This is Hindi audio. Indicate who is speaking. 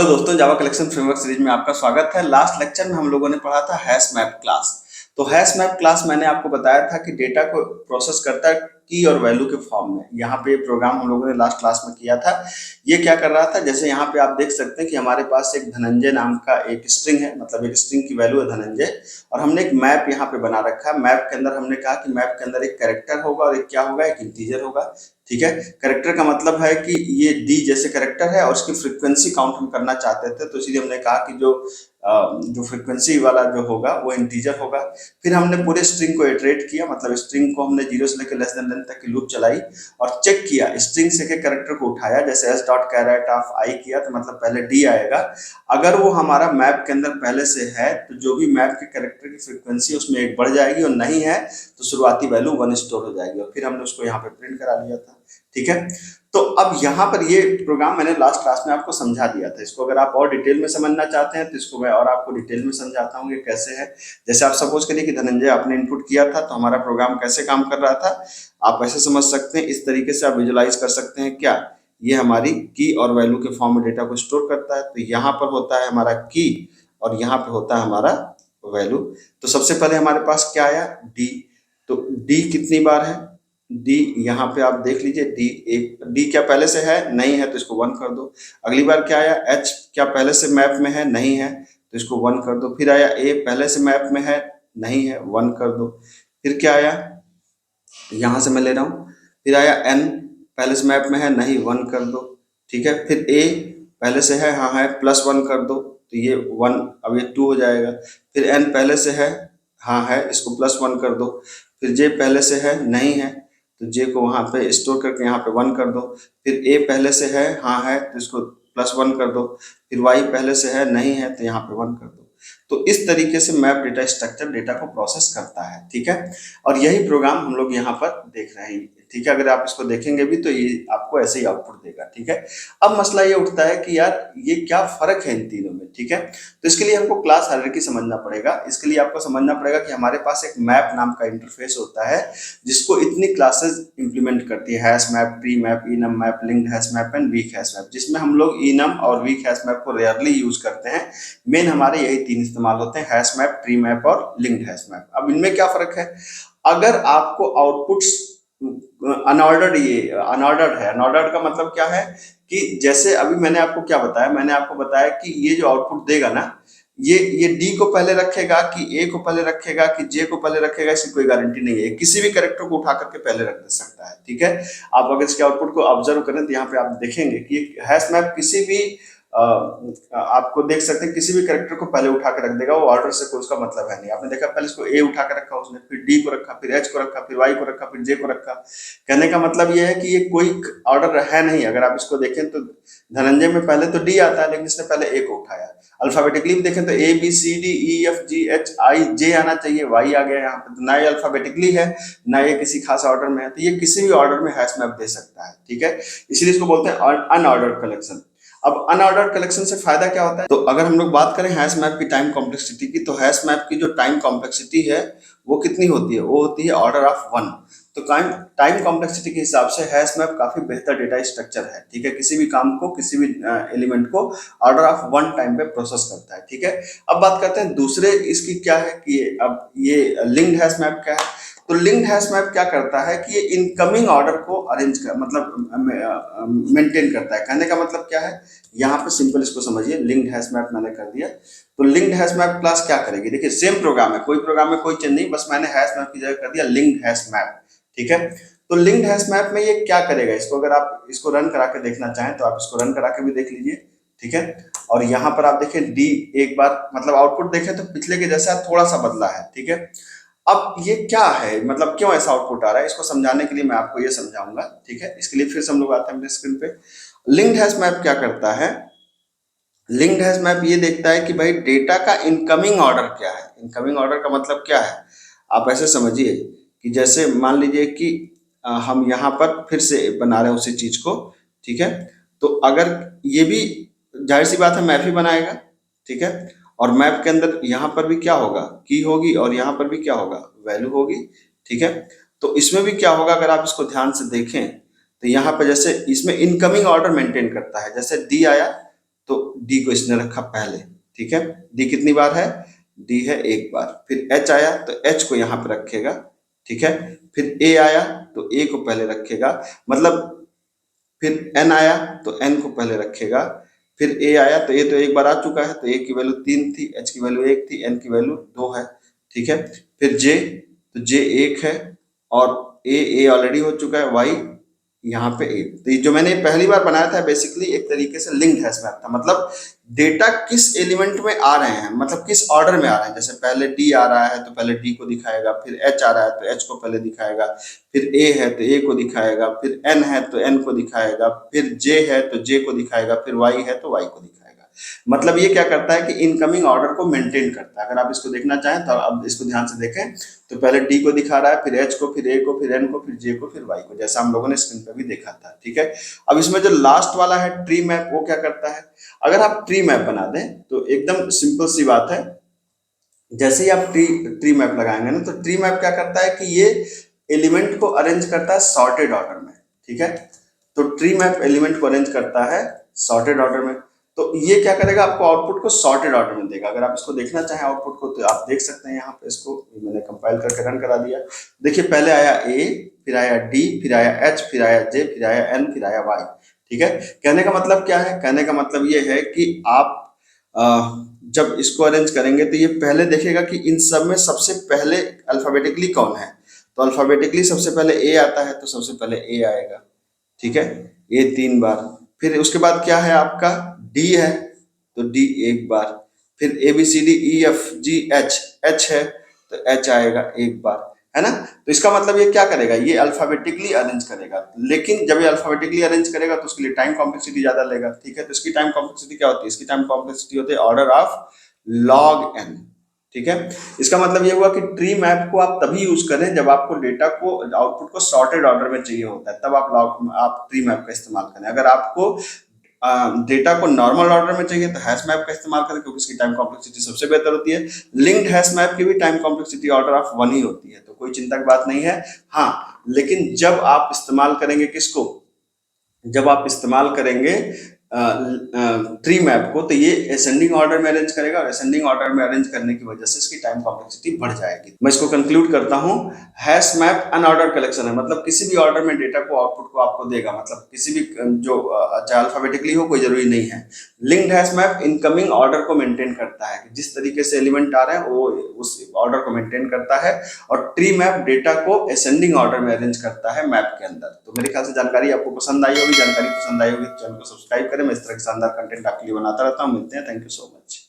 Speaker 1: हेलो दोस्तों, जावा कलेक्शन फ्रेमवर्क सीरीज में आपका स्वागत है। लास्ट लेक्चर में हम लोगों ने पढ़ा था हैश मैप क्लास। तो हैश मैप क्लास मैंने आपको बताया था कि डेटा को प्रोसेस करता है की और वैल्यू के फॉर्म में। यहाँ पे प्रोग्राम हम लोगों ने लास्ट क्लास में किया था। ये क्या कर रहा था, जैसे यहाँ पे आप देख सकते हैं कि हमारे पास एक धनंजय नाम का एक स्ट्रिंग है, मतलब एक स्ट्रिंग की वैल्यू है धनंजय, और हमने एक मैप यहाँ पे बना रखा है। मैप के अंदर हमने कहा कि मैप के अंदर एक कैरेक्टर होगा और एक क्या होगा, एक इंटीजर होगा। ठीक है, कैरेक्टर का मतलब है कि ये डी जैसे कैरेक्टर है और उसकी फ्रीक्वेंसी काउंट हम करना चाहते थे, तो इसीलिए हमने कहा कि जो फ्रीक्वेंसी वाला जो होगा वो इंटीजर होगा। फिर हमने पूरे स्ट्रिंग को इटरेट किया, मतलब स्ट्रिंग को हमने 0 से लेकर लेस देन 10 तक की लूप चलाई और चेक किया, स्ट्रिंग से के कैरेक्टर को उठाया, जैसे एस डॉट कैरेट ऑफ आई किया तो मतलब पहले डी आएगा। अगर वो हमारा मैप के अंदर पहले से है तो जो भी मैप के कैरेक्टर की फ्रीक्वेंसी उसमें एक बढ़ जाएगी, और नहीं है तो शुरुआती वैल्यू 1 स्टोर हो जाएगी, और फिर हमने उसको यहाँ पे प्रिंट करा लिया था। ठीक है, तो अब यहाँ पर ये प्रोग्राम मैंने लास्ट क्लास में आपको समझा दिया था। इसको अगर आप और डिटेल में समझना चाहते हैं तो इसको मैं और आपको डिटेल में समझाता हूँ कि कैसे है। जैसे आप सपोज करिए कि धनंजय आपने इनपुट किया था, तो हमारा प्रोग्राम कैसे काम कर रहा था आप ऐसे समझ सकते हैं। इस तरीके से आप विजुलाइज कर सकते हैं। क्या ये हमारी की और वैल्यू के फॉर्म में डेटा को स्टोर करता है, तो यहाँ पर होता है हमारा की और यहाँ पे होता है हमारा वैल्यू। तो सबसे पहले हमारे पास क्या आया, डी। तो डी कितनी बार है, डी यहाँ पे आप देख लीजिए, डी एक, डी क्या पहले से है, नहीं है तो इसको 1 कर दो। अगली बार क्या आया, एच क्या पहले से मैप में है, नहीं है तो इसको 1 कर दो। फिर आया ए, पहले से मैप में है, नहीं है, 1 कर दो। फिर क्या आया, यहाँ से मैं ले रहा हूँ, फिर आया एन, पहले से मैप में है, नहीं, 1 कर दो। ठीक है, फिर ए पहले से है, हाँ है, +1 कर दो, तो ये 1, अब ये 2 हो जाएगा। फिर एन पहले से है, हाँ है, इसको +1 कर दो। फिर जे पहले से है, नहीं है, तो जे को वहाँ पे स्टोर करके यहाँ पे 1 कर दो। फिर ए पहले से है, हाँ है, तो इसको +1 कर दो। फिर वाई पहले से है, नहीं है, तो यहाँ पे 1 कर दो। तो इस तरीके से मैप डेटा स्ट्रक्चर डेटा को प्रोसेस करता है। ठीक है, और यही प्रोग्राम हम लोग यहाँ पर देख रहे हैं। ठीक है, अगर आप इसको देखेंगे भी तो ये आपको ऐसे ही आउटपुट देगा। ठीक है, अब मसला ये उठता है कि यार ये क्या फर्क है इन तीनों में। ठीक है, तो इसके लिए हमको क्लास हायरार्की समझना पड़ेगा। इसके लिए आपको समझना पड़ेगा कि हमारे पास एक मैप नाम का इंटरफेस होता है जिसको इतनी क्लासेस इंप्लीमेंट करती है, hash map, tree map, enum map, linked hash map and weak hash map, जिसमें हम लोग इनम और वीक हैश मैप को रेयरली यूज करते हैं। मेन हमारे यही 3 इस्तेमाल होते हैं, हैश मैप, ट्री मैप और लिंक्ड हैश मैप। अब इनमें क्या फर्क है, अगर आपको आउटपुट्स अनऑर्डर्ड, ये अनऑर्डर्ड है, अनऑर्डर्ड का मतलब क्या है कि जैसे अभी मैंने आपको क्या बताया, मैंने आपको बताया कि ये जो आउटपुट देगा ना, ये डी को पहले रखेगा कि ए को पहले रखेगा कि जे को पहले रखेगा, इसकी कोई गारंटी नहीं है। किसी भी कैरेक्टर को उठा करके पहले रख दे सकता है। ठीक है, आप अगर इसके आउटपुट को ऑब्जर्व करें तो यहाँ पे आप देखेंगे कि हैश मैप किसी भी आपको देख सकते हैं किसी भी कैरेक्टर को पहले उठा कर रख देगा, वो ऑर्डर से कोई उसका मतलब है नहीं। आपने देखा पहले इसको ए उठा कर रखा उसने, फिर डी को रखा, फिर एच को रखा, फिर वाई को रखा, फिर जे को रखा। कहने का मतलब ये है कि ये कोई ऑर्डर है नहीं। अगर आप इसको देखें तो धनंजय में पहले तो डी आता है, लेकिन इसने पहले ए को उठाया। अल्फाबेटिकली भी देखें तो A B C D E F G H I J आना चाहिए, वाई आ गया यहाँ पे, तो ना ये अल्फाबेटिकली है ना ये किसी खास ऑर्डर में है, तो ये किसी भी ऑर्डर में हैश मैप दे सकता है। ठीक है, इसलिए इसको बोलते हैं अनऑर्डर्ड कलेक्शन। अब अनऑर्डर्ड कलेक्शन से फायदा क्या होता है, तो अगर हम लोग बात करें हैश मैप की टाइम कॉम्प्लेक्सिटी की, तो हैश मैप की जो टाइम कॉम्प्लेक्सिटी है वो कितनी होती है, वो होती है ऑर्डर ऑफ 1। तो टाइम कॉम्प्लेक्सिटी के हिसाब से हैश मैप काफी बेहतर डेटा स्ट्रक्चर है। ठीक है, किसी भी काम को, किसी भी एलिमेंट को ऑर्डर ऑफ 1 टाइम पे प्रोसेस करता है। ठीक है, अब बात करते हैं दूसरे इसकी क्या है कि अब ये लिंक्ड हैश मैप क्या है। तो लिंक्ड हैश मैप क्या करता है कि ये इनकमिंग ऑर्डर को अरेंज कर, मतलब मेंटेन करता है। कहने का मतलब क्या है, यहाँ पे सिंपल इसको समझिए, लिंक्ड हैश मैप मैंने कर दिया। तो लिंक्ड हैश मैप क्लास क्या करेगी, देखिए सेम प्रोग्राम है, कोई प्रोग्राम में कोई चेंज नहीं, बस मैंने हैश मैप की जगह कर दिया लिंक्ड हैश मैप। ठीक है, तो लिंक्ड हैश मैप में ये क्या करेगा, इसको अगर आप इसको रन करा के देखना चाहें तो आप इसको रन करा के भी देख लीजिए। ठीक है, और यहाँ पर आप देखें डी एक बार, मतलब आउटपुट देखें तो पिछले के जैसा थोड़ा सा बदला है। ठीक है, अब ये क्या है, मतलब क्यों ऐसा आउटपुट आ रहा है, इसको समझाने के लिए मैं आपको ये समझाऊंगा। ठीक है, इसके लिए फिर से हम लोग आते हैं अपने स्क्रीन पे। लिंक्ड हैश मैप क्या करता है, लिंक्ड हैश मैप ये देखता है कि भाई डेटा का इनकमिंग ऑर्डर क्या है। इनकमिंग ऑर्डर का मतलब क्या है, आप ऐसे समझिए कि जैसे मान लीजिए कि हम यहाँ पर फिर से बना रहे हैं उसी चीज को। ठीक है, तो अगर ये भी जाहिर सी बात है मैप ही बनाएगा। ठीक है, और मैप के अंदर यहाँ पर भी क्या होगा, की होगी, और यहाँ पर भी क्या होगा, वैल्यू होगी। ठीक है, तो इसमें भी क्या होगा, अगर आप इसको ध्यान से देखें तो यहाँ पर जैसे इसमें इनकमिंग ऑर्डर मेंटेन करता है, जैसे डी आया तो डी को इसने रखा पहले, ठीक है। डी कितनी बार है, डी है एक बार। फिर एच आया तो एच को यहाँ पे रखेगा, ठीक है। फिर ए आया तो ए को पहले रखेगा, मतलब फिर एन आया तो एन को पहले रखेगा। फिर ए आया तो ए तो एक बार आ चुका है, तो ए की वैल्यू 3 थी, एच की वैल्यू 1 थी, एन की वैल्यू 2 है, ठीक है। फिर जे, तो जे 1 है, और ए ऑलरेडी हो चुका है, वाई यहाँ पे 1। तो ये जो मैंने पहली बार बनाया था बेसिकली एक तरीके से लिंक्ड हैश मैप था, मतलब डेटा किस एलिमेंट में आ रहे हैं, मतलब किस ऑर्डर में आ रहे हैं। जैसे पहले डी आ रहा है तो पहले डी को दिखाएगा, फिर एच आ रहा है तो एच को पहले दिखाएगा, फिर ए है तो ए को दिखाएगा, फिर एन है तो एन को दिखाएगा, फिर जे है तो जे को दिखाएगा, फिर वाई है तो वाई को दिखाएगा। मतलब ये क्या करता है कि इनकमिंग ऑर्डर को मेंटेन करता है। अगर आप इसको देखना चाहें तो अब इसको ध्यान से देखें, तो पहले डी को दिखा रहा है, फिर एच को, फिर ए को, फिर एन को, फिर जे को, फिर वाई को, जैसा हम लोगों ने स्क्रीन पर भी देखा था, ठीक है। अब इसमें जो लास्ट वाला है ट्री मैप, वो क्या करता है, अगर आप ट्री मैप बना दें तो एकदम सिंपल सी बात है, जैसे ही आप ट्री मैप लगाएंगे ना, तो ट्री मैप क्या करता है कि ये एलिमेंट को अरेंज करता है सॉर्टेड ऑर्डर में, ठीक है। तो ट्री मैप एलिमेंट को अरेंज करता है सॉर्टेड ऑर्डर में, तो ये क्या करेगा, आपको आउटपुट को सॉर्टेड ऑर्डर में देगा। अगर आप इसको देखना चाहें आउटपुट को, तो आप देख सकते हैं यहाँ पे, इसको मैंने कंपाइल करके रन करा दिया। देखिए पहले आया ए, फिर आया डी, फिर आया एच, फिर आया जे, फिर आया एन, फिर आया वाई, ठीक है। कहने का मतलब क्या है, कहने का मतलब ये है कि आप जब इसको अरेंज करेंगे तो ये पहले देखेगा कि इन सब में सबसे पहले अल्फाबेटिकली कौन है। तो अल्फाबेटिकली सबसे पहले ए आता है, तो सबसे पहले ए आएगा, ठीक है। ए 3 बार। फिर उसके बाद क्या है आपका, डी है तो डी एक बार। फिर A B C D E F G H, H है तो एच आएगा एक बार, है ना। तो इसका मतलब ये क्या करेगा, ये अल्फाबेटिकली अरेंज करेगा, लेकिन जब ये अल्फाबेटिकली अरेंज करेगा तो उसके लिए टाइम कॉम्प्लेक्सिटी ज्यादा लेगा, ठीक है। तो इसकी टाइम कॉम्प्लेक्सिटी क्या होती है, इसकी टाइम कॉम्प्लेक्सिटी होती है ऑर्डर ऑफ लॉग एन, ठीक है। इसका मतलब ये हुआ कि ट्री मैप को आप तभी यूज करें जब आपको डेटा को, आउटपुट को सॉर्टेड ऑर्डर में चाहिए होता है, तब आप ट्री मैप का इस्तेमाल करें। अगर आपको डेटा को नॉर्मल ऑर्डर में चाहिए तो हैश मैप का इस्तेमाल करें, क्योंकि इसकी टाइम कॉम्प्लेक्सिटी सबसे बेहतर होती है। लिंक्ड हैश मैप की भी टाइम कॉम्प्लेक्सिटी ऑर्डर ऑफ 1 ही होती है, तो कोई चिंता की बात नहीं है। हाँ, लेकिन जब आप इस्तेमाल करेंगे किसको, जब आप इस्तेमाल करेंगे ट्री मैप को, तो ये असेंडिंग ऑर्डर में अरेंज करेगा, और असेंडिंग ऑर्डर में अरेंज करने की वजह से इसकी टाइम कॉम्प्लेक्सिटी बढ़ जाएगी। मैं इसको कंक्लूड करता हूं, हैश मैप अनऑर्डर कलेक्शन है, मतलब किसी भी ऑर्डर में डेटा को आउटपुट को आपको देगा, मतलब किसी भी जो चाहे अल्फाबेटिकली हो, कोई जरूरी नहीं है। Linked hash map incoming order को मेंटेन करता है, कि जिस तरीके से एलिमेंट आ रहे हैं वो उस ऑर्डर को मेंटेन करता है, और ट्री मैप डेटा को असेंडिंग ऑर्डर में अरेंज करता है मैप के अंदर। तो मेरे ख्याल से जानकारी आपको पसंद आई होगी, जानकारी पसंद आई होगी तो चैनल को सब्सक्राइब करें। मैं इस तरह के शानदार कंटेंट आपके लिए बनाता रहता हूँ। मिलते हैं, थैंक यू सो मच।